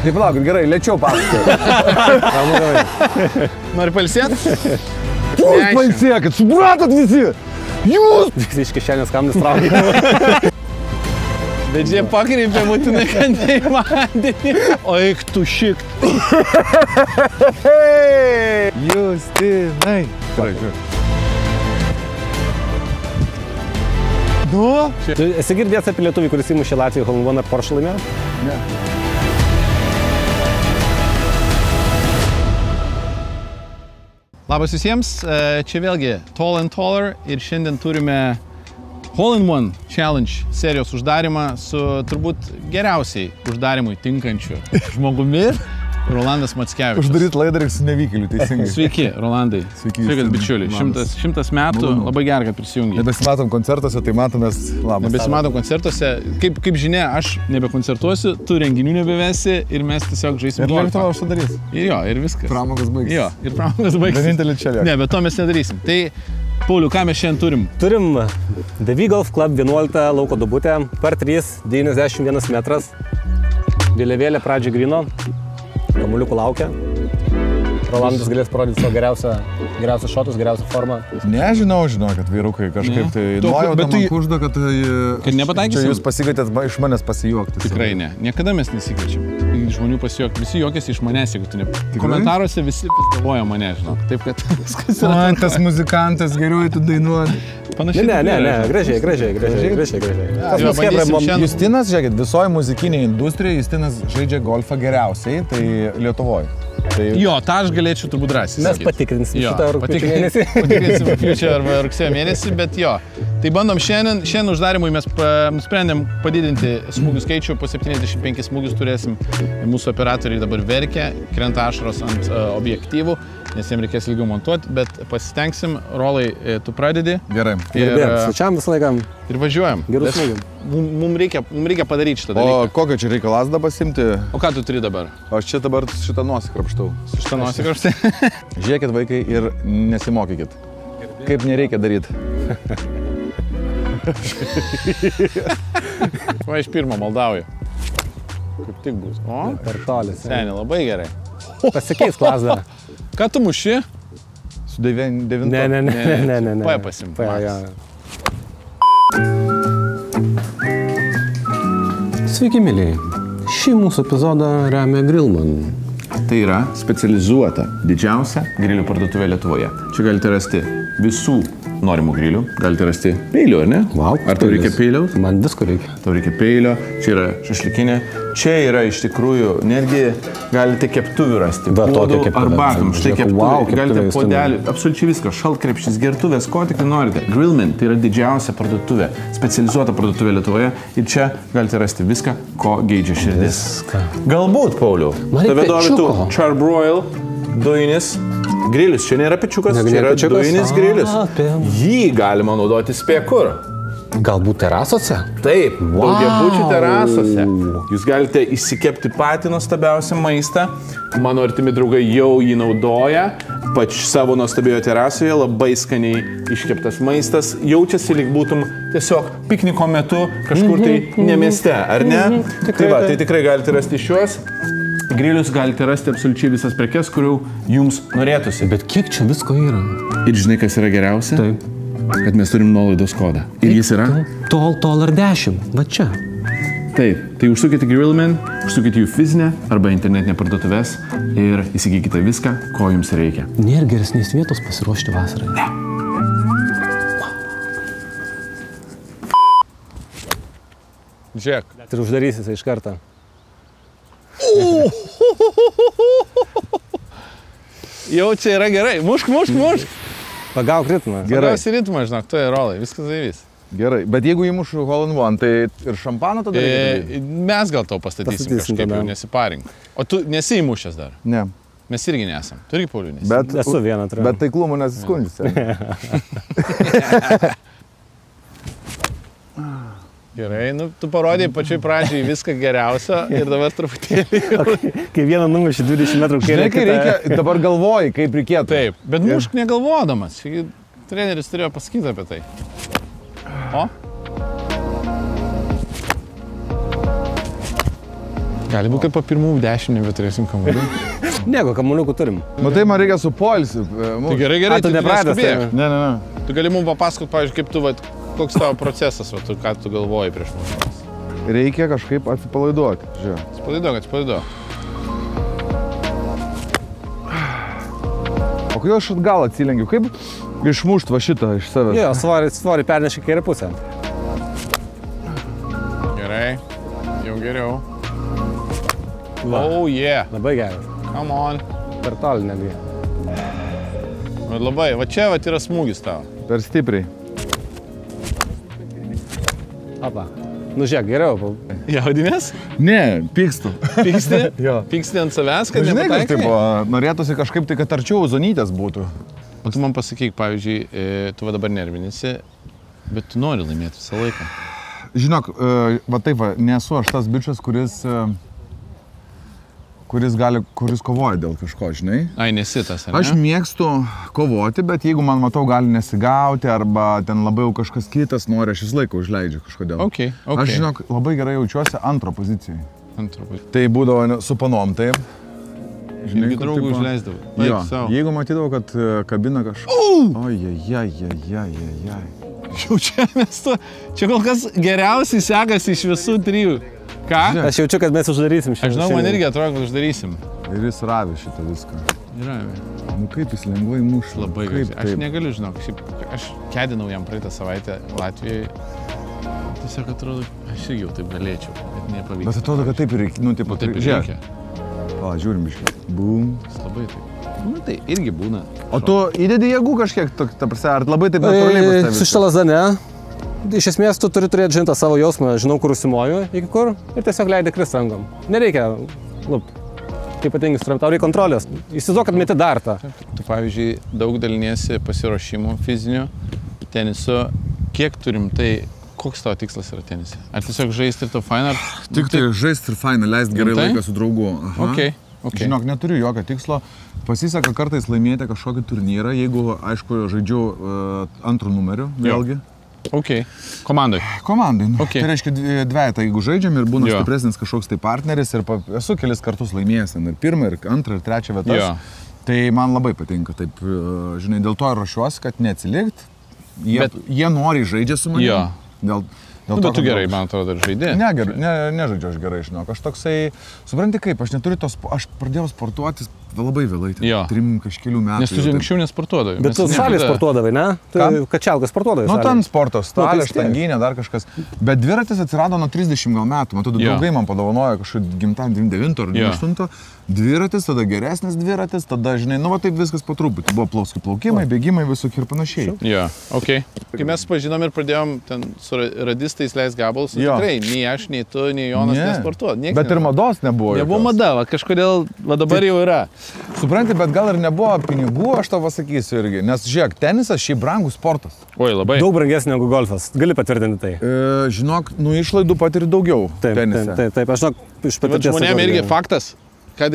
Tai palaukit, gerai, lėčiau pasakoti. Nori pailsėti? Jūs pailsėkit, supratot visi! Jūs! Visi iš kišenės kamnis traukia. Bet jie pakreipė būtinai, kad ne į vandenį. O eik tu šikt. Justinai. Gerai. Nu? Tu esi girdėjęs apie lietuvį, kuris įmušė Latvijų Hole-in-One ar Porsche laimėjo? Ne. Labas visiems, čia vėlgi Tall and Taller ir šiandien turime Hole-in-One Challenge serijos uždarimą su turbūt geriausiai uždarimui tinkančiu žmogumi, Rolandas Mackevičius. Uždaryt laidą reikia su nevykėliu, teisingai. Sveiki, Rolandai. Sveiki, bičiuliai. 100 metų, labai gerai, kad prisijungiai. Nebesimatom koncertuose, tai matomės labas. Nebesimatom koncertuose. Kaip žinia, aš nebekoncertuosiu, tu renginių nebevesi ir mes tiesiog žaisim Ir golfą. Lietuvą aš tą darysiu. Ir jo, ir viskas. Pramogas baigsis. Jo, ir pramogas baigsis. Vienintelį čia lieka. Ne, bet to mes nedarysim. Tai, Pauliau, ką mes šiandien turim? Turim The V-Golf Club 11 lauko dubutę, par 3, 91 metras. Vėliavėlė pradžio grino, kamuliukų laukia. Rolandas galės parodyti savo geriausią šotus, geriausią formą. Nežinau, kad vyrukai kažkaip tai nuojauta man kužda, kad nepataikysim. čia jūs pasikvietėt iš manęs pasijuokti. Tikrai ne. Niekada mes nesikviečiam žmonių pasijuokti. Visi juokiasi iš manęs, jeigu tu ne... Komentaruose visi galvoja mane, žinok. Taip, kad viskas yra... Man tas muzikantas geriau tu dainuoti. Panašiai. Ne, gražiai. Justinas, žiūrėkit, visoje muzikinėje industrijoje Justinas žaidžia golfą geriausiai, tai Lietuvoje. Jo, tą aš galėčiau turbūt drąsiai Mes sakyti. patikrinsim šitą rugpjūčio mėnesį. Patikrinsim rugpjūčio arba rugsėjo mėnesį, bet jo. Tai bandom šiandien uždarimui mes nusprendėm padidinti smūgių skaičių, po 75 smūgius turėsim. Mūsų operatoriai dabar verkia, krenta ašaros ant objektyvų, nes jiems reikės ilgiau montuoti, bet pasistengsim. Rolai, tu pradedi. Gerai. Svečiam visą laiką. Ir važiuojam. Gerų smūgių. Mums reikia padaryti šitą dalyką. O kokio čia reikia lasdą pasimti? O ką tu turi dabar? Aš čia dabar šitą nosį krapštau. Šitą nosį krapštai? Žiūrėkit, vaikai, ir nesimokykit. Kaip nereikia daryti. Va, iš pirmo maldauju. Kaip tik bus. O? Per tolis. Seniai, labai gerai. Pasikeis klasdą. Ką tu muši? Su 9. Ne. Paja pasim. Sveiki, mėlyje. Šį mūsų epizodą remia Grillman. Tai yra specializuota didžiausia grilių parduotuvė Lietuvoje. Čia galite rasti visų norimų grilių. Galite rasti peilių, ar ne? Wow, ar tau reikia peiliaus? Man visko reikia. Tau reikia peilio, čia yra šašlikinė. Čia yra iš tikrųjų, netgi galite keptuvių rasti. Puodų arbatom. Štai keptuvė, galite puodelį, absoliučiai viską. Šaltkrepšis, gertuvės, ko tik norite. Grillman tai yra didžiausia parduotuvė, specializuota parduotuvė Lietuvoje. Ir čia galite rasti viską, ko geidžia širdis. Galbūt, Pauliau, tave domitų Charbroil dujinis grilius. Čia nėra pečiukas, čia yra dujinis grilius. Jį galima naudoti spėkur. Galbūt terasose? Taip, daugiabučių terasose. Jūs galite įsikepti patį nuostabiausią maistą. Mano artimi draugai jau jį naudoja. Savo nuostabioje terasoje labai skaniai iškeptas maistas. Jaučiasi, lyg būtum tiesiog pikniko metu kažkur tai ne mieste, ar ne? Tai tikrai galite rasti šiuos. Grilius galite rasti absoliučiai visas prekes, kurių jums norėtųsi. Bet kiek čia visko yra? Ir žinai, kas yra geriausia? Taip. Kad mes turim nuolaidos kodą. Ir jis yra? Taller 10. Va čia. Taip. Tai užsukite Grillman, užsukite jų fizinę arba internetinę parduotuves ir įsigykite viską, ko jums reikia. Nėra geresnės vietos pasiruošti vasarai. Ne. Žiūrėk. Ir uždarysis iš karto. Jau čia yra gerai. Mušk. Pagauk ritmą. Pagausi ritmą, žinok, tu Rolai, viskas zaivys. Gerai, bet jeigu įmušu Hole-in-One, tai ir šampaną tada reikia? Mes gal tau pastatysim kažkaip, jau nesiparink. O tu nesi įmušęs dar? Ne. Mes irgi nesam. Tu irgi, Pauliau, nesi. Esu vieną turiu. Bet taiklumu nesiskundžiasi. Gerai, nu, tu parodėjai pačioj pradžiai viską geriausio ir dabar truputėlį... Kai vieną numuši 20 metrų kelią. Žinai, kai reikia, dabar galvoji, kaip reikėtų. Taip, bet mušk negalvodamas. Treneris turėjo pasakyti apie tai. O? Gali būti, kad po pirmų 10 nebeturėsim kamuolių. Nieko, kamuoliukų turim. Matai, man reikia su poilsiu. Tai gerai, tu nepradės. Ne. Tu gali mums papasakot, pavyzdžiui, kaip tu, koks tavo procesas, ką tu galvoji prieš mus. Reikia kažkaip atsipalaiduoti. Atsipalaiduok. O kodėl aš atgal atsilengiu? Kaip išmušt va šitą iš savęs? Jo, svorį perneši kairę pusę. Gerai, jau geriau. Oh yeah. Labai gerai. Come on. Per toli netgi. Labai, va čia yra smūgis tavo. Per stipriai. Apa. Nu žiūrėk, geriau. Jaudinės? Ne, pykstu. Pyksti? Jo. Pyksti ant savęs, kad Žinai, kad nepataikai? taip, norėtųsi kažkaip tai, kad arčiau zonytės būtų. O tu man pasakyk, pavyzdžiui, tu va dabar nervinėsi, bet tu nori laimėti visą laiką. Žinok, va taip, nesu aš tas bičias, kuris kovoja dėl kažko, žinai. Ai, nesi tas, ar ne? Aš mėgstu kovoti, bet jeigu man matau gali nesigauti arba ten labai jau kažkas kitas nori, aš vis laiką užleidžiu kažkodėl. Okay. Aš, žinok, labai gerai jaučiuosi antro pozicijai. Antro pozicijai. Tai būdavo su panom, taip. Žinai, kad draugų užleisdavai. Jo, jeigu matydavau, kad kabina kažką. Ojajajajajajajaj. Jau čia kol kas geriausiai sekasi iš visų trijų. Ką? Aš jaučiu, kad mes uždarysim šiandien. Aš žinau, man irgi atrodo, kad uždarysim. Ir jis ravi šitą viską. Ravi. Nu kaip jis lengvai muša. Labai gerai. Aš negaliu, žinok, aš kedinau jam praeitą savaitę Latvijoje. Tiesiog atrodo, aš irgi jau taip galėčiau, bet nepavyko. Bet atrodo, kad taip ir reikia. Nu, taip ir reikia. O, žiūrim biškai. Bum. Labai taip. Nu, tai irgi būna. O tu įdedi jėgų kažkiek, ta prasme, ar labai taip natūraliai pas tavęs? Su šitą lazdą ne. Iš esmės, tu turi turėti žintą savo jausmą, žinau, kur užsimoju, iki kur, ir tiesiog leidai krist rankom. Nereikia, kaip ypatingai instrumentų, tau reikia kontrolės. Įsivaizduok, kad meti dartą. Tu, pavyzdžiui, daug daliniesi pasiruošimų fizinių, tenisu. Kiek turim tai, koks tavo tikslas yra tenise? Ar tiesiog žaisti ir to faina? Tik tai žaisti ir faina, leisti gerai laiką su draugu. Okay. Žinok, neturiu jokio tikslo. Pasiseka kartais laimėti kažkokį turnyrą, jeigu, aišku, žaidžiu antrų numerių, vėlgi. Okay. Komandai. Okay. Tai reiškia dvejetą, jeigu žaidžiam ir būna stipresnis kažkoks tai partneris ir esu kelis kartus laimėjęs ir pirmą, ir antrą, ir trečią vietas. Tai man labai patinka, taip, žinai, dėl to ir rašiuosi, kad neatsilikt. Jie nori žaidžia su manimi. Bet tu gerai, man atrodo, dar žaidė. Nežaidžiu aš gerai, žinok. Aš toksai, supranti kaip, aš neturiu tos, aš pradėjau sportuoti labai vėlai, 3 kažkelių metų. Nes tu anksčiau nesportuodavai. Bet tu salės sportuodavai, ne? Kačialkas sportuodavai. Nu, ten sportas, stalė, štanginė, dar kažkas. Bet dviratis atsirado nuo 30 gal metų. Matau, draugai man padovanojo kažkokį gimtadienį 99 ar 98. Dviratis, tada geresnis dviratis, tada, žinai, nu va taip viskas po truputį. Buvo plaukimai, bėgimai, visokie ir panašiai. Kai mes pažinom ir pradėjom ten su radistais leist gabalus, tikrai, nei aš, nei tu, nei Jonas nesportuoja. Bet ir mados nebuvo. Nebuvo mada, kažkodėl, dabar jau yra. Supranti, bet gal ir nebuvo pinigų, aš tau pasakysiu irgi. Nes, žiūrėk, tenisas šiaip brangus sportas. Oi, labai. Daug brangesnė negu golfas. Gali patvirtinti tai? Žinok, išlaidų patiri daugiau tenise. Taip, aš žinok, iš patirties. Žmonėm irgi faktas, kad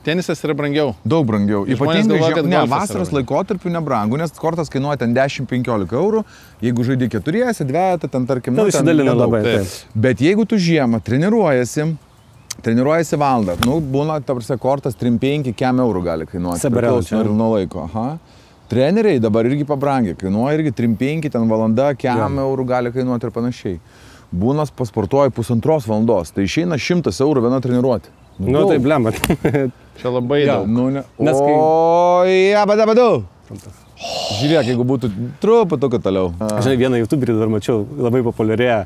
tenisas yra brangiau. Daug brangiau. Ypatingai vasaros laikotarpiu nebrangu, nes kortas kainuoja ten 10-15 eurų. Jeigu žaidži 4, 2, ten tarkim, įsidalina labai. Bet jeigu tu žiemą treniruojasi valandą, būna, ta prasme, kortas 3-5 eurų gali kainuoti. Priklauso nuo laiko. Treneriai dabar irgi pabrangė, kainuoja irgi 3-5, ten valanda, eurų gali kainuoti ir panašiai. Būnas pasportuoja 1,5 valandos, tai išeina 100 eurų viena treniruoti. Nu, tai blemat. Čia labai daug. Badu. Žiūrėk, jeigu būtų truputuką toliau. Žinai, vieną youtuberį dar mačiau, labai populiarėja.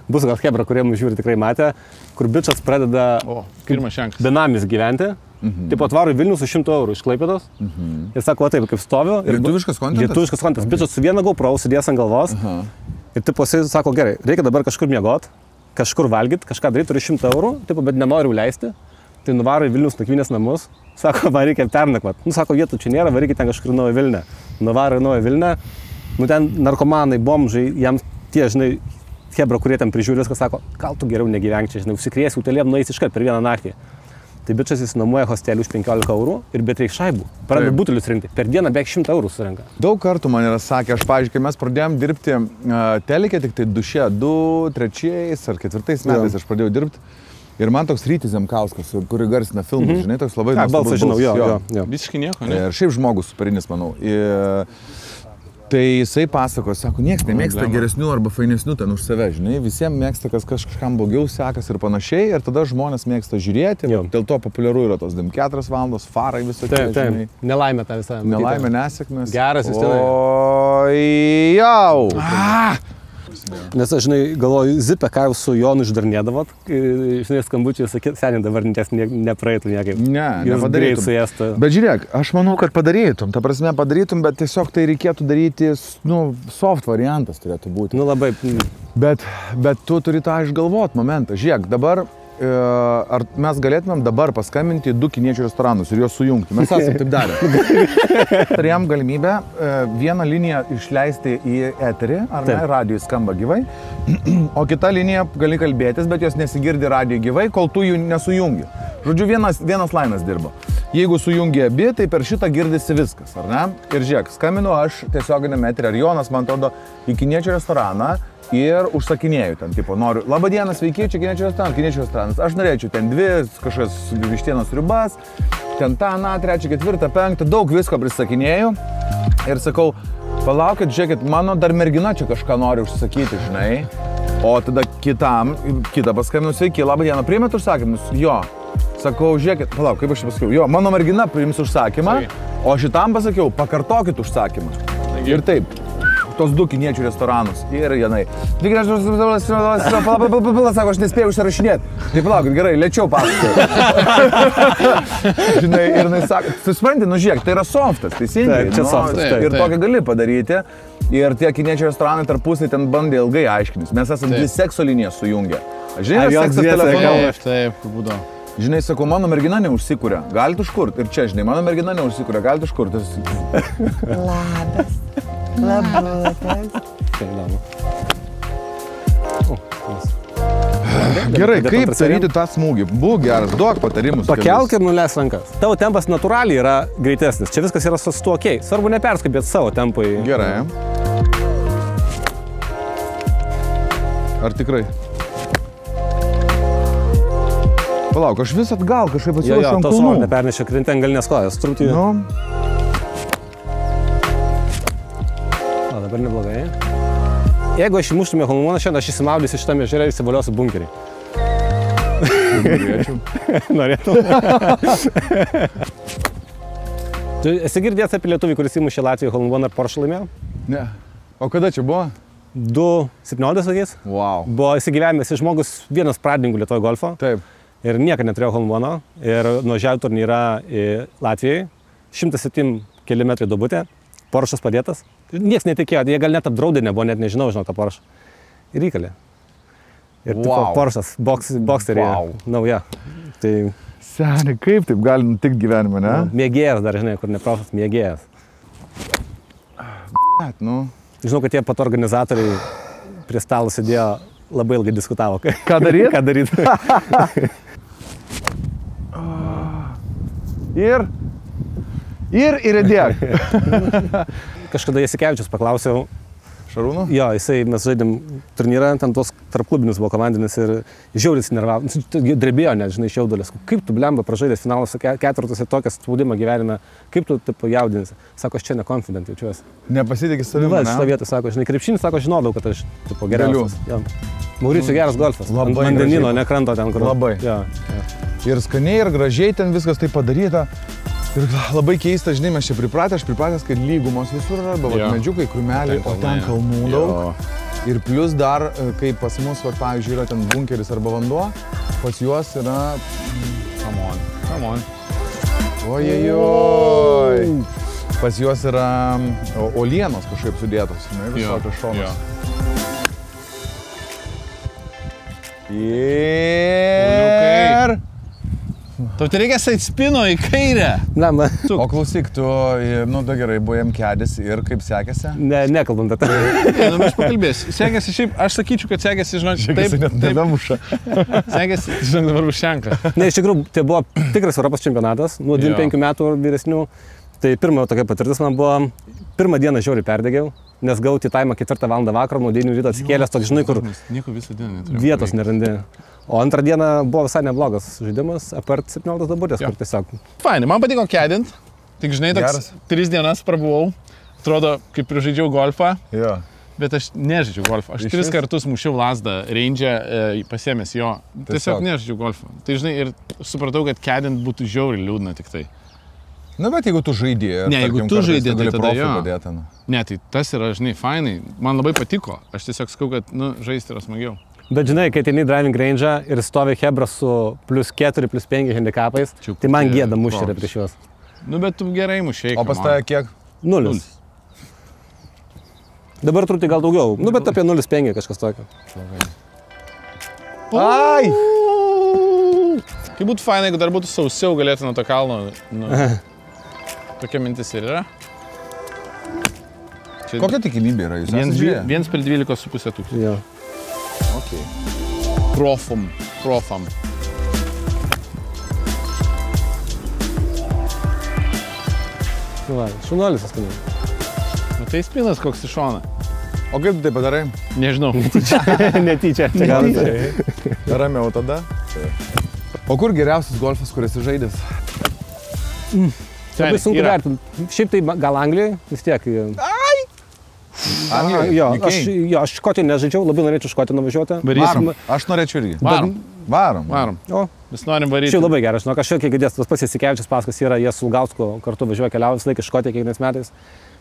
Bus gal hebra, kurie mūsų žiūri tikrai matė, kur bičas pradeda benamis gyventi. Taip atvaro į Vilnių su 100 eurų iš Klaipėdos. Ir sako, taip, kaip stoviu. Lietuviškas kontentas? Lietuviškas kontentas. Bičas su viena GoPro užsidėjęs ant galvos. Ir taip sako, gerai, reikia dabar kažkur miegot, kažkur valgyt, kažką daryti, turi 100 eurų, taip, bet nenoriu leisti. Tai nuvaro į Vilnius nakvynės namus, sako, man reikia pernakvat. Sako, vietų čia nėra, varykit ten kažkur į Naują Vilnią. Nuvaro į Naują Vilnią, ten narkomanai, bomžai, jam tie, žinai, hebra, kurie ten prižiūri, viskas sako, gal tu geriau negyvenk čia, žinai, užsikrėsi utelėm, nueisi iškart per vieną naktį. Tai bičas jis nuomoja hostelį už 15 eurų ir bet reik šaibų. Pradeda butelius rinkti. Per dieną beveik 100 eurų surenka. Daug kartų man yra sakę, aš, pavyzdžiui, kai mes pradėjom dirbti telike, tik tai 2, 3 ar 4 metais aš pradėjau dirbti. Ir man toks Rytis Zemkauskas, kuri garsina filmus, žinai, toks labai balsas, žinau, jo. Visiškai nieko, ne? Ir šiaip žmogus superinis, manau. Tai jisai pasako, sako, nieks nemėgsta geresnių arba fainesnių ten už save, žinai, visiems mėgsta, kas kažkam blogiau sekas ir panašiai, ir tada žmonės mėgsta žiūrėti, dėl to populiaru yra tos 4 valandos, farai visokie, žinai. Nelaimė tą visą. Nelaimė, nesėkmės. Geras jis ten. Oi, jau. Nes aš, žinai, galvoju, Zipę, ką jūs su Jonu išdarnėdavot, žinai, skambučiai sakėt, seniai dabar nepraeitų niekaip. Ne, nepadarytum. Bet žiūrėk, aš manau, kad padarytum, ta prasme padarytum, bet tiesiog tai reikėtų daryti, soft variantas turėtų būti. Labai. Bet tu turi tą išgalvot momentą. Žiūrėk, dabar, ar mes galėtumėm dabar paskambinti 2 kiniečių restoranus ir juos sujungti? Mes esame taip darę. Turėjom galimybę vieną liniją išleisti į eterį, ar ne, radijui skamba gyvai, o kita linija gali kalbėtis, bet jos nesigirdi radijui gyvai, kol tu jų nesujungi. Žodžiu, vienas lainas dirbo. Jeigu sujungi abi, tai per šitą girdisi viskas, ar ne? Ir žiūrėk, skambinu aš tiesioginėme eterį, ar Jonas, man atrodo, į kiniečių restoraną, ir užsakinėjau ten, tipo, noriu, laba diena, sveiki, čia kiniečių restoranas, aš norėčiau ten 2 kažkokias vištienos sriubas, ten tą, 3, 4, 5, daug visko prisakinėjau ir sakau, palaukit, žiūrėkit, mano dar mergina čia kažką nori užsakyti, žinai, o tada kitą paskambinu, sveiki, laba diena, priimėt užsakymus? Jo. Sakau, žiūrėkit, palauk, kaip aš čia pasakiau, jo, mano mergina priims užsakymą, o šitam pasakiau, pakartokit užsakymą. Ir taip. Tos 2 kiniečių restoranus ir Janai. Sako, aš nespėjau užsirašinėti. Tai palaukit, gerai, lėčiau pasakoju. Žinai, ir jinai sako, tu supranti, žiūrėk, tai yra softas, teisingai. Čia softas. Ir tokią gali padaryti. Ir tie kiniečių restoranai tarpusai ten bandė ilgai aiškinis. Mes esame 2 sekso linijas sujungę. Žinai, seksas telefonu. Taip, būdo. Žinai, sakau, mano mergina neužsikuria, galit užkurt. Ir čia, žinai, mano mergina neužsikuria, galit užkurt. Labas. Labas. Gerai, kaip daryti tą smūgį? Būk geras, duok patarimus. Pakelk ir nuleis rankas. Tavo tempas natūraliai yra greitesnis. Čia viskas yra su tuo okei. Svarbu neperskubėti savo tempui. Gerai. Ar tikrai? Palauk, aš vis atgal kažkaip atsilošiu ant kulnų. Jo, nepernešė krintę ant galinės kojas. Truputį. Dabar neblogai. Jeigu aš įmuštume Holmoną šiandien, aš įsimaudysiu šitame ežere ir įsivaliosiu bunkerį. Norėtum. Tu esi girdėjęs apie lietuvį, kuris įmušė Latvijoje Holmoną ir Porsche laimėjo? Ne. O kada čia buvo? 2017 sakys. Wow. Buvo įsigyvenęs žmogus vienas pradininkų Lietuvoje golfo. Taip. Ir niekada neturėjo Holmono. Ir nuvažiavo turnyrą į Latvijoje. 107 km duobutė. Poršas padėtas. Niekas netikėjo, jie gal net apdraudė nebuvo, net nežinau, žinau tą Poršą. Ir įkalė. Ir tipo Poršas, bokserį, nauja. Tai... Seniai, kaip taip gali nutikti gyvenime, ne? Mėgėjas dar, žinai, kur ne profas, mėgėjas. Žinau, kad tie pat organizatoriai prie stalo sėdėjo, labai ilgai diskutavo. Ką daryti? Ką daryti. Ir įdėk. Kažkada Jasikevičius paklausiau. Šarūno? Jo, mes žaidėm turnyrą, ten tos tarpklubinis buvo komandinis ir žiauriai nervavo. Drebėjo, net, žinai, iš jaudulės. Kaip tu, blemba, pražaidęs finalas ketvirtus ir tokią spaudimą gyvenime, kaip tu taip jaudinasi? Sako, aš čia nekonfident jaučiuosi. Nepasitikė savimi, ne? Šitą vietą, sako, žinai, krepšinį, sako, žinodavau, kad aš tipo geriausias. Mauricijų geras golfas. Ant vandenino, nekranto ten, kur. Labai. Ir skaniai, ir gražiai ten viskas taip padaryta. Ir labai keista, žinai, mes čia aš pripratęs, kad lygumos visur yra, arba medžiukai, krūmeliai, o ten kalnų daug. Ir plus dar, kai pas mus, pavyzdžiui, yra ten bunkeris arba vanduo, pas juos yra... Come on. Ojejoj. Pas juos yra olienos kažkaip sudėtos, žinai, visokios šonos. Ir... Tau tai reikia spino į kairę. O klausyk, tu, da gerai, buvim kėdės ir kaip sekėsi? Nekalbant apie tai. Mes pakalbėsiu. Sekėsi šiaip, aš sakyčiau, kad sekėsi, žinok, taip. Net nebemuša. Sekėsi, žinok, dabar užšenka. Ne, iš tikrųjų, tai buvo tikras Europos čempionatas, nuo 25 metų vyresnių. Tai pirma tokia patirtis man buvo, pirmą dieną žiauriai perdegiau, nes gauti taimą 4 val. Vakaro, nuo 9 ryto atsikėlęs, toks, žinai, kur nieko visą dieną neturėjau. Vietos nerandi. O antrą dieną buvo visai neblogas žaidimas, apart 17 dabutės, kur tiesiog. Fainai, man patiko kedint, tik žinai, toks 3 dienas prabuvau, atrodo, kaip ir žaidžiau golfą, bet aš nežaidžiau golfą. Aš 3 kartus mušiau lasdą range, pasiėmęs jo, tiesiog nežaidžiau golfą. Tai žinai, ir supratau, kad kedint būtų žiauriai liūdna tik tai. Na, bet jeigu tu žaidėjai, ne, jeigu tu žaidėjai, tai tada jo. Padėti, ne, tai tas yra, žinai, fainai. Man labai patiko. Aš tiesiog sakau, kad, žaisti yra smagiau. Bet žinai, kai ateini driving range ir stovi Hebra su +4, +5 handicapais, tai man gėda mušti prieš juos. Bet tu gerai mušiai. O pas tave kiek? 0. Dabar truputį gal daugiau. Bet apie 0,5 kažkas tokio. Ai! Kai būtų fainai, jeigu dar būtų sausiau, galėtų nuo to kalno. Tokia mintis ir yra. Kokia tikimybė yra? Jūs esate žiūrėję? 1/12,5 tūkstančių. Jo. Okay. Profam. Va, šunuolis skaniai. Tai spinas koks iš šoną. O kaip tu tai padarai? Nežinau. Netyčia. Ramiau tada. O kur geriausias golfas, kuris žaidęs? Labai sunku vertinti. Šiaip tai gal Anglijai vis tiek. Anglijai? Jo, aš Škotiją nežaidžiau, labai norėčiau Škotiją nuvažiuoti. Varom. Aš norėčiau irgi. Varom. O, mes norim varyti. Šiaip labai geras, žinok, aš kiek girdėjęs, tas pats Jasikevičius pasakos yra, jie su Lgausku kartu važiuoja keliauja visą laiką Škotiją kiekvienais metais.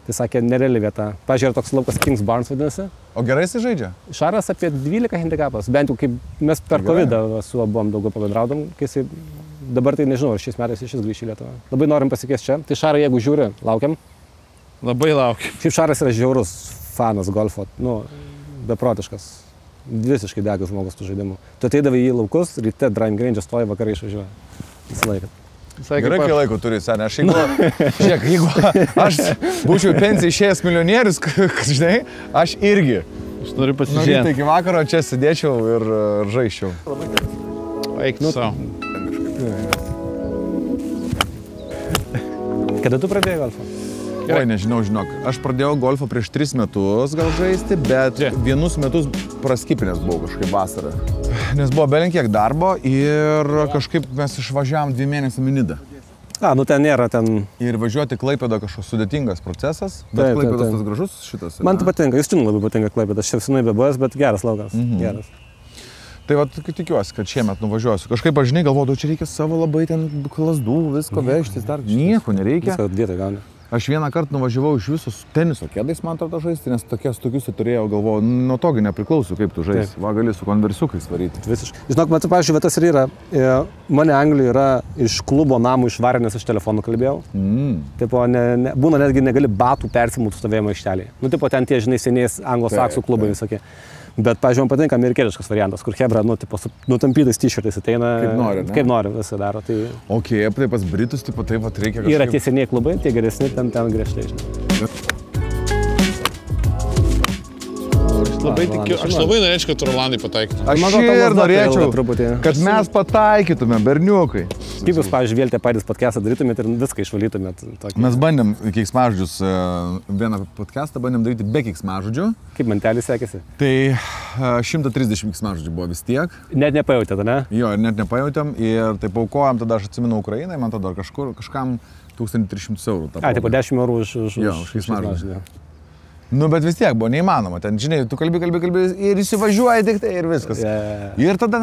Tai sakė, nereali vieta. Pavyzdžiui, yra toks laukas Kings Barnes vadinasi. O gerai jis žaidžia? Šaras apie 12 handikapas, bent jau kaip mes per COVID su buvom daugiau pabendraudom, kai jisai dabar tai nežinau, ar šiais metais šis grįš į Lietuvą. Labai norim pasikviesti čia. Tai Šarai, jeigu žiūri, laukiam. Labai laukiam. Šiaip Šaras yra žiaurus fanas golfo, beprotiškas. Visiškai degas žmogus tų žaidimų. Tu ateidavai į laukus, ryte driving range stoji, vakarai išvažiuoja. Visą laiką. Gerai, kai laiko turi, seniai. Jeigu aš būčiau pensijai išėjęs milijonierius, žinai, aš irgi. Aš noriu pasižiūrėti. Tai iki vakaro čia sėdėčiau ir žaiščiau. Eik savo. Kada tu pradėjai golfą? Oi, nežinau, žinok. Aš pradėjau golfą prieš 3 metus gal žaisti, bet vienus metus praskipinęs buvau kažkaip vasarą. Nes buvo belenkiek darbo ir kažkaip mes išvažiavom 2 mėnesių į Nidą. Ten nėra ten... Ir važiuoti Klaipėdą kažkoks sudėtingas procesas, bet Klaipėdas tas gražus šitas. Man tai patinka, Justinui labai patinka Klaipėdas, aš senai bebuvęs, bet geras laukas, geras. Tai va, tikiuosi, kad šiemet nuvažiuosiu. Kažkaip aš žinai galvodavau, čia reikia savo labai ten klazdų, visko vežtis, dar nieko nereikia. Viską vietą gauni. Aš vieną kartą nuvažiavau iš visos teniso kėdais, man atrodo, žaisti, nes tokius turėjau, galvojau, nuo togi nepriklauso, kaip tu žaisi. Va, gali su konversiukais varyti. Visiškai. Žinok, man, pavyzdžiui, tas ir yra. Mane Anglijoje yra iš klubo namų išvarę, nes aš telefonu kalbėjau. Tipo, būna netgi negali batų persimūtų stovėjimo aikštelėje. Tipo, ten tie, žinai, seniais anglosaksų klubai visokie. Bet, pavyzdžiui, man patinka amerikietiškas variantas, kur Hebra, tipo, su nutampytais t-shirtais ateina. Kaip nori, visą daro. Tai... Ok, tai pas Britus, tipo, taip pat reikia kažkaip... Yra tie seniai klubai, tie geresni, ten griežtai, žinai. Aš labai norėčiau, kad Rolandai pataikytų. Aš ir norėčiau, kad mes pataikytume, berniukai. Kaip jūs, pavyzdžiui, vėlite patys podcastą darytumėt ir viską išvalytumėt? Mes bandėm keiksmažodžius, vieną podcastą bandėm daryti be keiksmažodžių. Kaip mantelį sekėsi? Tai 130 keiksmažodžių buvo vis tiek. Net nepajautėte, ne? Jo, ir net nepajautėm ir taip aukojom, tada aš atsimenu Ukrainai, man tada kažkam 1300 eurų. Ai, taip, 10 eurų už keiksmažodį. Nu, bet vis tiek buvo neįmanoma. Ten, žinai, tu kalbi ir įsivažiuoji tik tai ir viskas. Ir tada,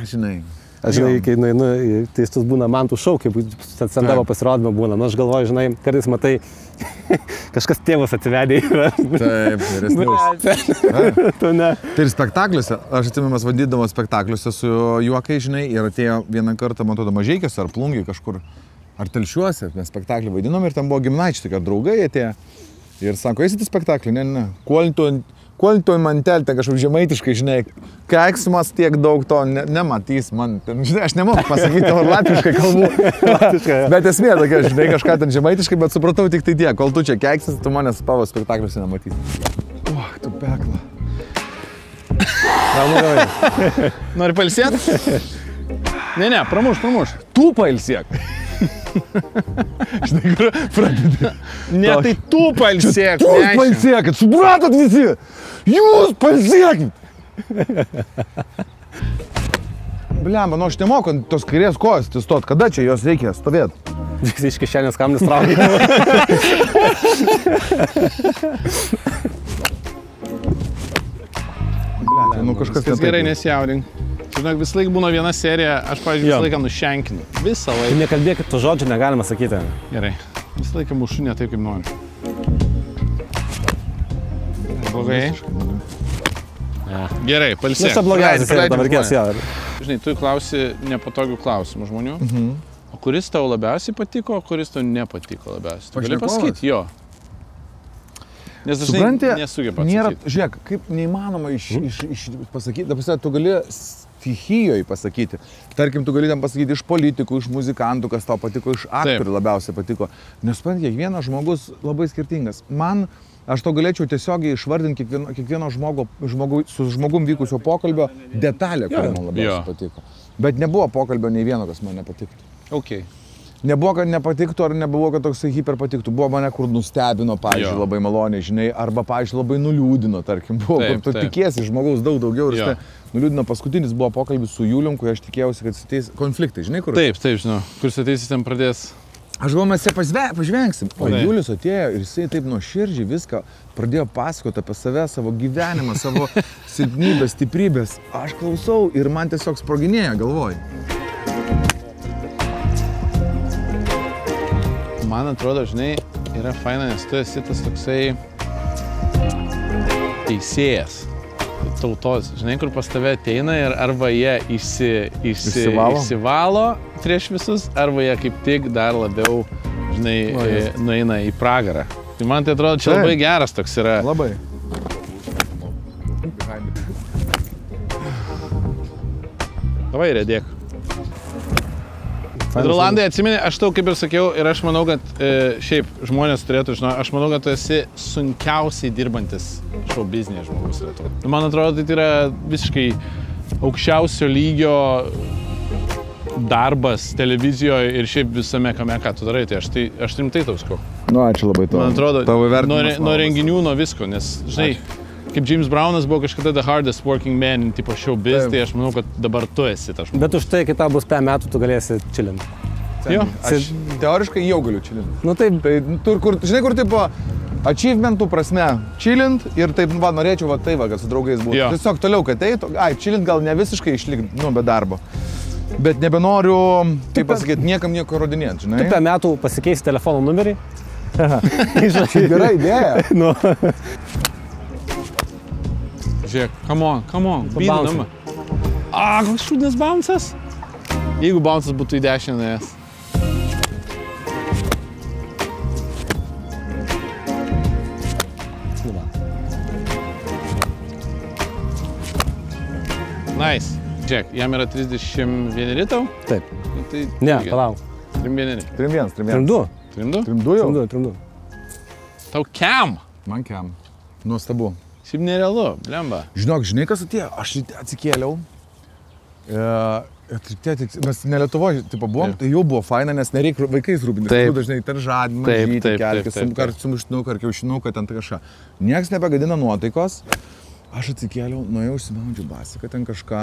žinai. Aš žinai, kai nueinu, teistus būna man tų šau, kaip sendavo pasirodymą būna. Nu, aš galvoju, žinai, kartais matai, kažkas tėvas atsivedė yra. Taip, vyresnius. Tu ne. Tai ir spektakliuose, aš atsimenu, mes vadydavo spektakliuose su juokai, žinai, ir atėjo vieną kartą, man atrodo, Mažeikiuose ar Plungiai kažkur, ar Telšiuose, mes spektaklį vaidinom ir ten buvo giminaičiai, kad draugai atėjo. Ir sako, eisite spektaklį, ne. Kuolintoj mantel, ten kažkaip žemaitiškai, žinai, keiksmas tiek daug to nematys man. Ten, žinai, aš nemoku pasakyti, ar latviškai kalbu. Bet esmė tokia, žinai, kažką ten žemaitiškai, bet supratau tik tai tiek, kol tu čia keiksis, tu manęs tavo spektakliuose nematysi. Tu pekla. Nori pailsėti? Ne, pramuš. Tu pailsėk. Žinai, kur pradedi. Ne, tai tu pailsėk. Jūs pailsėkit, supratot visi? Jūs pailsėkit. Blemba, nu aš nemoku ant tos kairės kojos atsistot. Kada čia jos reikia stovėti? Iš kišenės kamlis traukia. Nu kažkas gerai, nesijaudink. Žinok, visą laiką būna viena serija, aš, pavyzdžiui, visą laiką nušenkinu. Visą laiką. Nekalbėkit, tų žodžių negalima sakyti. Gerai. Visą laiką mušu ne taip, kaip noriu. Blogai. Gerai, palsėk. Čia blogiausias yra, dabar reikės jo. Žinai, tu klausi nepatogių klausimų žmonių. O kuris tau labiausiai patiko, o kuris tau nepatiko labiausiai? Tu gali pasakyti? Jo. Nes dažnai nesugeba atsakyti. Žiūrėk, kaip neįmanoma pasakyti, tu gali stichijoje pasakyti. Tarkim, tu gali tam pasakyti iš politikų, iš muzikantų, kas tau patiko, iš aktorių labiausiai patiko. Nes, kiekvienas žmogus labai skirtingas. Aš to galėčiau tiesiogiai išvardinti kiekvieno su žmogum vykusio pokalbio detalę, kuri man labiausiai patiko. Bet nebuvo pokalbio nei vieno, kas man nepatiktų. Okay. Nebuvo, kad nepatiktų, ar nebuvo, kad toksai hiper patiktų. Buvo mane, kur nustebino, pavyzdžiui, labai maloniai, žinai, arba, pavyzdžiui, labai nuliūdino, tarkim. Buvo, kur tu tikiesi žmogaus daugiau ir jis nuliūdino. Paskutinis buvo pokalbis su Julium, kai aš tikėjausi, kad ateis konfliktai, žinai, kur? Taip, žinau. Kur ateis, ten pradės. Aš galvoju, mes ją pažvengsim. O Julius atėjo ir jisai taip nuoširdžiai viską pradėjo pasakoti apie save, savo gyvenimą, savo silpnybės, stiprybės. Aš klausau ir man tiesiog sproginėja galvoj. Man atrodo, žinai, yra faina, nes tu esi tas toksai teisėjas tautos. Žinai, kur pas tave ateina ir arba jie išsivalo prieš visus, arba jie kaip tik dar labiau, žinai, nueina į pragarą. Tai man tai atrodo, čia labai geras toks yra. Labai. Davai, redėk. Rolandai, atsimeni, aš tau kaip ir sakiau ir aš manau, kad šiaip žmonės turėtų žinoti, aš manau, kad tu esi sunkiausiai dirbantis šou biznėje žmogus Lietuvoje. Man atrodo, tai yra visiškai aukščiausio lygio darbas televizijoje ir šiaip visame kame, ką tu darai, tai aš rimtai tau sakau. Nu, ačiū labai tau. Man atrodo, nuo renginių, nuo visko, nes, žinai, kaip James Brownas buvo kažkada the hardest working man in tipo show biz, tai aš manau, kad dabar tu esi tas žmogus. Bet už tai, kai tau bus 5 metų, tu galėsi chillinti. Jo. Aš teoriškai jau galiu chillinti. Nu taip. Tai, žinai, kur tipo achievementų prasme chillint ir taip, va, norėčiau va tai, va, kad su draugais būtų. Tiesiog toliau, kad eitų, chillint gal ne visiškai išlikti, nu, be darbo. Bet nebenoriu, kaip pasakyti, niekam nieko rodinėti, žinai. Tu 5 metų pasikeisi telefono numerį. Gera idėja. Žiūrėk, come on, bydama. Koks šūdnas bouncas? Jeigu bouncas būtų į dešinę nuėjęs. Nice. Žiūrėk, jam yra 31 tau? Taip. Tai ne, palauk. 31. 3-1. 3-2. 3-2 jau? 3-2. Tau kem? Man kem. Nuostabu. Šiaip nerealu, blemba. Žinai, kas atėjo? Aš atsikėliau. Mes ne Lietuvoje buvom, tai jau buvo faina, nes nereikia vaikais rūpintis. Tu dažnai ten žadimą, žydį, kelkis, sumuštinuką ar kiaušinuką, ten kažką. Niekas nebegadina nuotaikos. Aš atsikėliau, nuėjau užsimaudžiu basiką, ten kažką.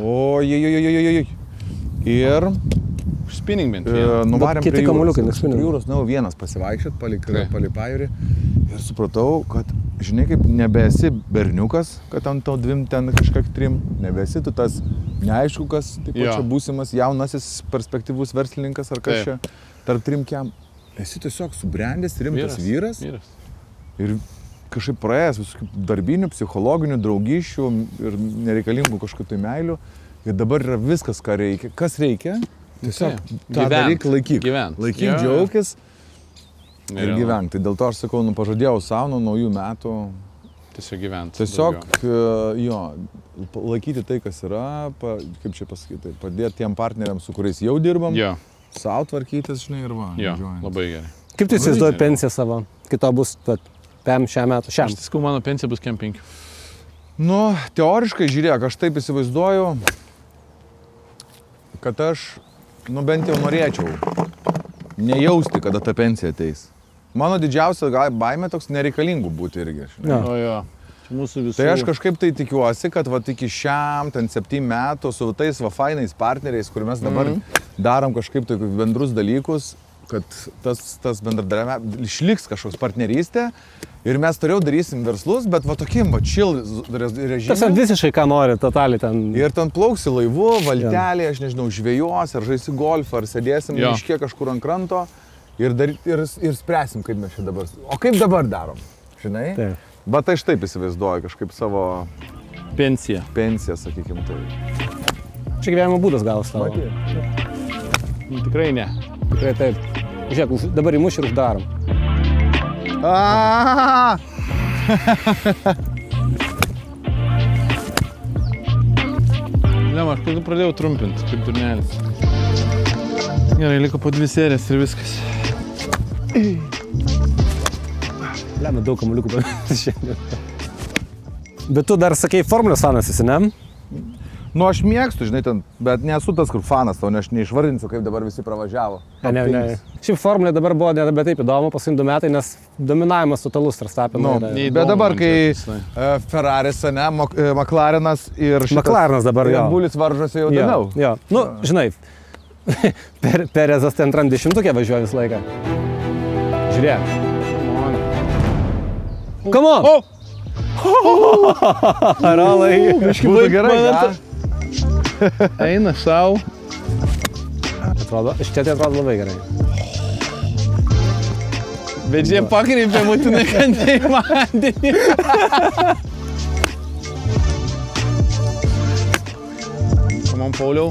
Ojojojojojoj. Ir spinning bent. Nuvarėm prie jūros, vienas pasivaikščiot, palei pajūrį. Ir supratau, kad, žinai, kaip nebesi berniukas, kad ant to 2, ten kažkiek 3, nebesi tu tas neaiškukas, taip pat čia būsimas jaunasis perspektyvus verslininkas ar kas čia tarp 3 kem. Esi tiesiog subrendęs, rimtas vyras. Ir kažkaip praėjęs visokių darbinių, psichologinių, draugyšių ir nereikalingų kažkokių tai meilių. Ir dabar yra viskas, ką reikia. Kas reikia? Tiesiog tą dalyką laikyk. Laikyk, džiaukis ir gyvenk. Tai dėl to aš sakau, pažadėjau savo nuo naujų metų. Tiesiog gyventi. Tiesiog, laikyti tai, kas yra, kaip čia pasakyti, padėti tiem partneriams, su kuriais jau dirbam, savo tvarkytis, žinai, ir va. Jo, labai gerai. Kaip tu įsivaizduoji pensiją savo? Kito bus PM šią metą? Aš tiskau, mano pensija bus kem 5. Nu, teoriškai, žiūrėk, aš taip įsivaizduoju, kad aš, bent jau norėčiau nejausti, kada ta pensija ateis. Mano didžiausia baimė toks nereikalingų būti irgi. Jo. Mūsų visų. Tai aš kažkaip tai tikiuosi, kad va iki šiam, ten 7 metų su tais va fainais partneriais, kur mes dabar darom kažkaip tai bendrus dalykus, kad tas bendradarbiavimas išliks kažkoks partnerystė ir mes toliau darysim verslus, bet va tokim va chill režimui. Tas visiškai ką nori, totaliai ten. Ir ten plauksi laivu, valtelė, aš nežinau, žvejos, ar žaisi golfą, ar sėdėsim miške kažkur ant kranto ir spręsim, kaip mes čia dabar. O kaip dabar darom, žinai? Taip. Bet aš taip įsivaizduoju kažkaip savo pensiją, sakykim tai. Čia gyvenimo būdas gavus tavo. Tikrai ne. Tikrai taip. Žiūrėk, dabar įmuš ir uždarom. Ne, aš pradėjau trumpinti, kaip turnelis. Gerai, liko po 2 serijas ir viskas. Lemia daug kamuliukų pamirti šiandien. Bet tu dar sakei formulės fanas esi, ne? Nu, aš mėgstu, žinai, ten, bet nesu tas, kur fanas, tau aš neišvardinsiu, kaip dabar visi pravažiavo. Ne. Šiaip formulė dabar buvo nebe taip įdomu, paskui 2 metai, nes dominavimas totalus Verstappeno. Bet dabar, kai Ferraris, ne, McLarenas ir McLarenas dabar, jo. Bulis varžosi jau įdomiau. Jo, nu, žinai, Perezas ten 10-tukė važiuoja visą laiką. Žiūrėk. Come on! Aralai. Būtų gerai, ką? Eina savo. Atrodo, šitie tai atrodo labai gerai. Bet jie pakreipė būtinai kantai vandenį. Man, Pauliau,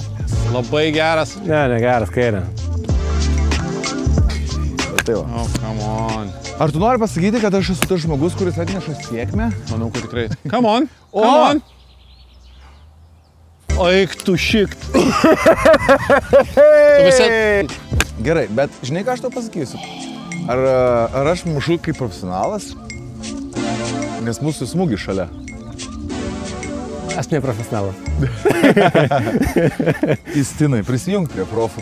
labai geras. Ne, geras, kairė. Tai va. Oh, come on. Ar tu nori pasakyti, kad aš esu tas žmogus, kuris atneša sėkmę? Manau, kad tikrai. Come on, come on. Eik tu šikt. Gerai, bet žinai, ką aš tau pasakysiu? Ar aš mušu kaip profesionalas? Nes mūsų smūgi šalia. Aš ne profesionalas. Įstinai, prisijung prie profų.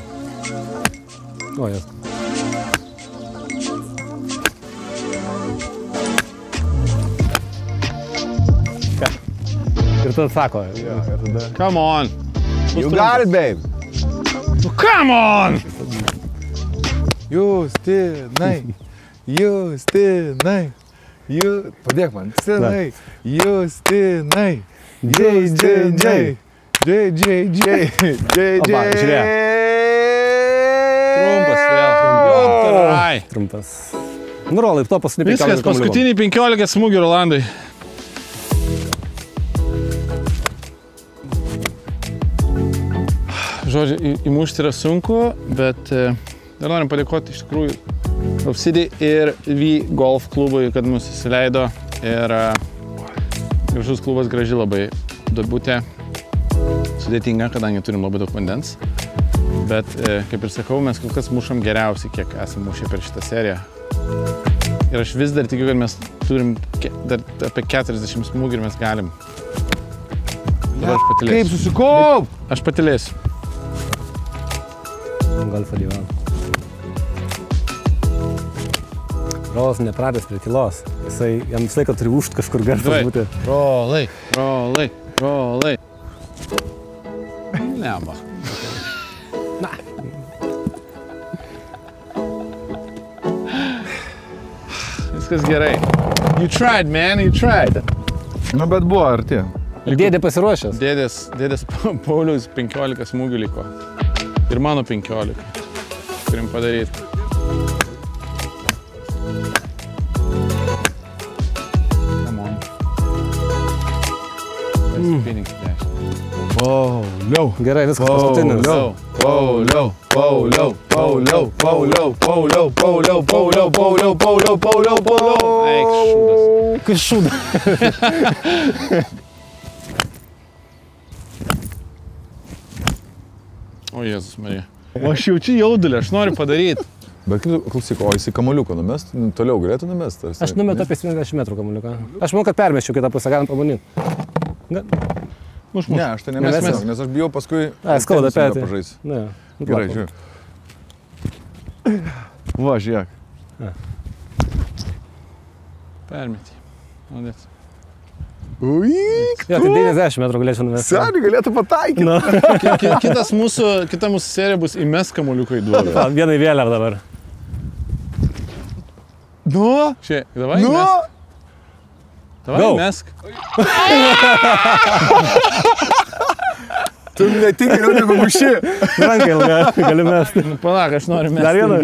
O, jas. Ir tada sako. Come on. You got it, babe. Come on. Justinai. Padėk man. Justinai. JJJ. Trumpas. Nu, Rolai, to paskutinį 15 Viskas, paskutinį 15 smūgių Rolandai. Žodžiu, įmušti yra sunku, bet dar norim padėkoti iš tikrųjų Obsidiai ir V Golf klubui, kad mus įsileido. Ir gražus klubas, graži labai duobutė. Sudėtinga, kadangi turim labai daug vandens. Bet, kaip ir sakau, mes kol kas mušam geriausiai, kiek esame mušę per šitą seriją. Ir aš vis dar tikiu, kad mes turim dar apie 40 smūgių ir mes galim. Dabar aš patilėsiu. Kaip susikaup? Aš patilėsiu. Golfą gyvena. Rolas nepratęs prie tylos. Jam visą laiką turi užt kažkur garsas būti. Rolai. Neba. Na. Viskas gerai. You tried, man, you tried. Nu, bet buvo arti. Dėdė pasiruošęs. Dėdės Pauliaus 15 smūgių liko. Ir mano 15. Turim padaryti. Come on. Spinning dash. Pauliau. Gerai, viskas paskutinis. Pauliau. Eik, šūdas. Kai šūdas. O, Jėzus Marija. O aš jaučiu jaudulį, aš noriu padaryti. Bet klausyk, o jis į kamuoliuką numest, toliau galėtų numest? Aš numetu apie 70 metrų kamuoliuką. Aš manau, kad permesčiau kitą pusę, galim pabandyt. Ne, aš tai nemesiu, nes aš bijau paskui... Skauda petį. Pažaisiu. Ne. Gerai, žiūrėk. Va, žiūrėk. 啊 Permetį. Malodėt. Jo, tai 90 metrų galėčiau numesti. Seniai galėtų pataikyti. Kita mūsų serija bus įmes kamuoliuką į duobę. Vienai vėliavą dabar. Nu? Čia, davai, Nu? mesk. Davai, mesk. Tu netik geriau negu muši. Rankai ilga, gali mesti. Palauk, aš noriu mesti. Dar vieną?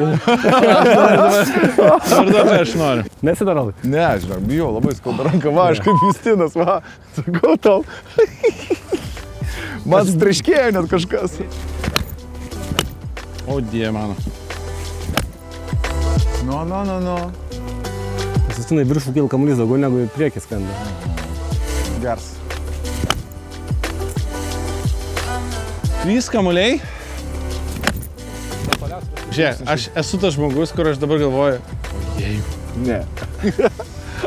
Dabar aš noriu. Nesidarau. Ne, žinok, bijau, labai skauda ranka, va, aš kaip Justinas, va, sakau tau. Man straškėjo net kažkas. O, die mano. Nu. Justinai viršų kėl kamuolys daugiau negu į priekį skamba. Gers. 3 kamuoliai. Žiūrėk, aš esu tas žmogus, kur aš dabar galvoju. Ojejų. Ne.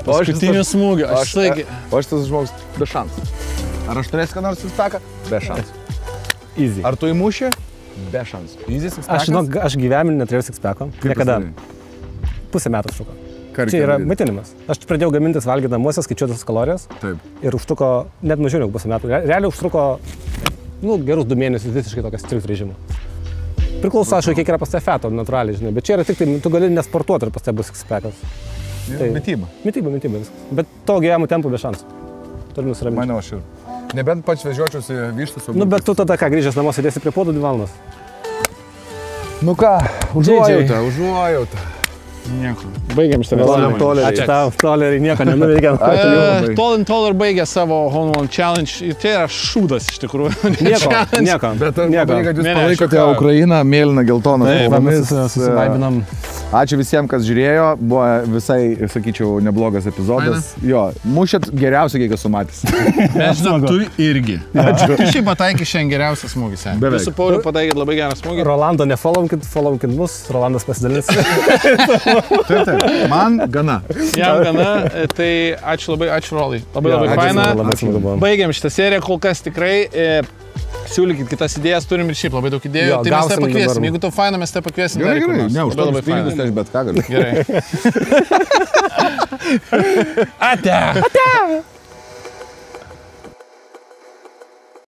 Paskutinio smūgio. O aš tas žmogus be šansų. Ar aš turėsiu ką nors sixpacką? Be šansų. Easy. Ar tu įmuši? Be šansų. Easy sixpackas? Aš gyvenime neturėjau sixpacko. Niekada. Pusę metų užtruko. Čia yra maitinimas. Aš pradėjau gamintis valgyti namuose, skaičiuotas kalorijas. Taip. Ir užtruko net mažiau negu pusę metų. Realiai užtruko gerus 2 mėnesius visiškai tokia strikt režimo. Priklauso, aišku, kiek yra pas tave feto, natūraliai, žinai. Bet čia yra tik tai, tu gali nesportuoti ir pas tave bus sixpackas. Mityba. Mityba, viskas. Bet to gyvenimo tempo be šansų. Turiu nusiraminti. Maniau aš ir. Nebent pats vežiočiausi vištus. Nu, bet tu tada ką, grįžęs namo sėdėsi prie podų 2 valandas. Nu ką, užuojauta. Nieko. Baigiam šitą Toleriai. Ačiū tau, toleriai, nieko nenuveikiam. Toller baigė savo Home One Challenge. Tai yra šūdas iš tikrųjų. Nieko. Bet tai, kad jūs palaikote Ukrainą, mėlyną, geltoną spalvomis. Susivaibinom. Ačiū visiems, kas žiūrėjo. Buvo visai, sakyčiau, neblogas epizodas. Jo, mušėt geriausiai, kiek esu matęs. Mes žinom, tu irgi. Tu šiaip pataikė šiandien geriausias smūgis. Beveik. Tu su Pauliu pataikėt labai gerą smūgį. Rolando nefollowkit mus, Rolandas pasidalins. Taip. Man gana. Jam gana, tai ačiū labai, ačiū Rolai. Labai faina. Baigiam šitą seriją, kol kas tikrai. Siūlykit kitas idėjas, turim ir šiaip labai daug idėjų, tai mes tai pakviesim. Jeigu tau faina, mes tai pakviesim. Gerai, ne, už tokius pinigus tai aš bet ką galiu. Gerai. Ate!